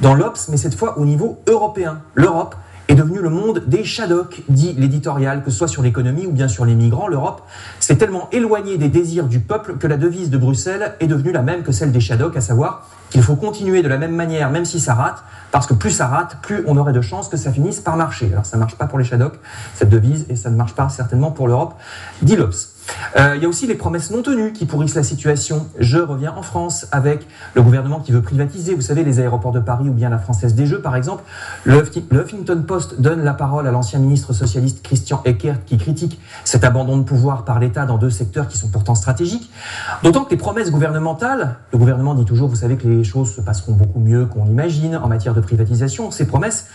dans l'Obs, mais cette fois au niveau européen. L'Europe est devenue le monde des Shadocks, dit l'éditorial, que ce soit sur l'économie ou bien sur les migrants. L'Europe s'est tellement éloignée des désirs du peuple que la devise de Bruxelles est devenue la même que celle des Shadocks, à savoir qu'il faut continuer de la même manière, même si ça rate, parce que plus ça rate, plus on aurait de chances que ça finisse par marcher. Alors ça ne marche pas pour les Shadocks, cette devise, et ça ne marche pas certainement pour l'Europe, dit l'Obs. Il y a aussi les promesses non tenues qui pourrissent la situation. Je reviens en France avec le gouvernement qui veut privatiser, vous savez, les aéroports de Paris ou bien la Française des Jeux, par exemple. Le Huffington Post donne la parole à l'ancien ministre socialiste Christian Eckert qui critique cet abandon de pouvoir par l'État dans deux secteurs qui sont pourtant stratégiques. D'autant que les promesses gouvernementales, le gouvernement dit toujours, vous savez que les choses se passeront beaucoup mieux qu'on imagine en matière de privatisation. Ces promesses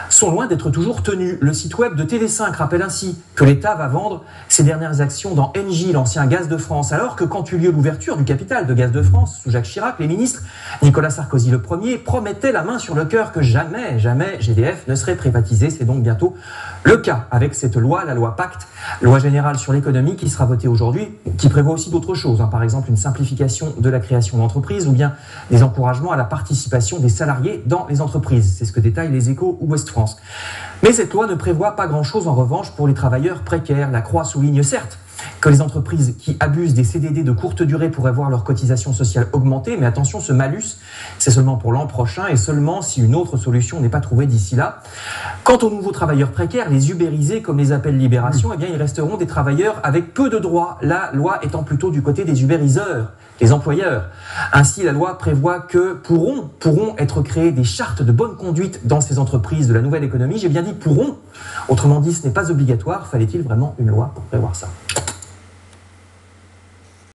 sont loin d'être toujours tenues. Le site web de TV5 rappelle ainsi que l'État va vendre ses dernières actions dans Engie, l'ancien Gaz de France, alors que quand eut lieu l'ouverture du capital de Gaz de France sous Jacques Chirac, les ministres, Nicolas Sarkozy le premier, promettaient la main sur le cœur que jamais GDF ne serait privatisé. C'est donc bientôt le cas avec cette loi, la loi Pacte, loi générale sur l'économie qui sera votée aujourd'hui, qui prévoit aussi d'autres choses, par exemple une simplification de la création d'entreprises ou bien des encouragements à la participation des salariés dans les entreprises. C'est ce que détaillent les Échos ou Ouest France. Mais cette loi ne prévoit pas grand-chose en revanche pour les travailleurs précaires. La Croix souligne certes que les entreprises qui abusent des CDD de courte durée pourraient voir leur cotisation sociale augmenter, mais attention, ce malus, c'est seulement pour l'an prochain et seulement si une autre solution n'est pas trouvée d'ici là. Quant aux nouveaux travailleurs précaires, les ubérisés, comme les appelle Libération, eh bien, ils resteront des travailleurs avec peu de droits, la loi étant plutôt du côté des ubériseurs, les employeurs. Ainsi, la loi prévoit que pourront être créées des chartes de bonne conduite dans ces entreprises de la nouvelle économie. J'ai bien dit pourront, autrement dit, ce n'est pas obligatoire. Fallait-il vraiment une loi pour prévoir ça ?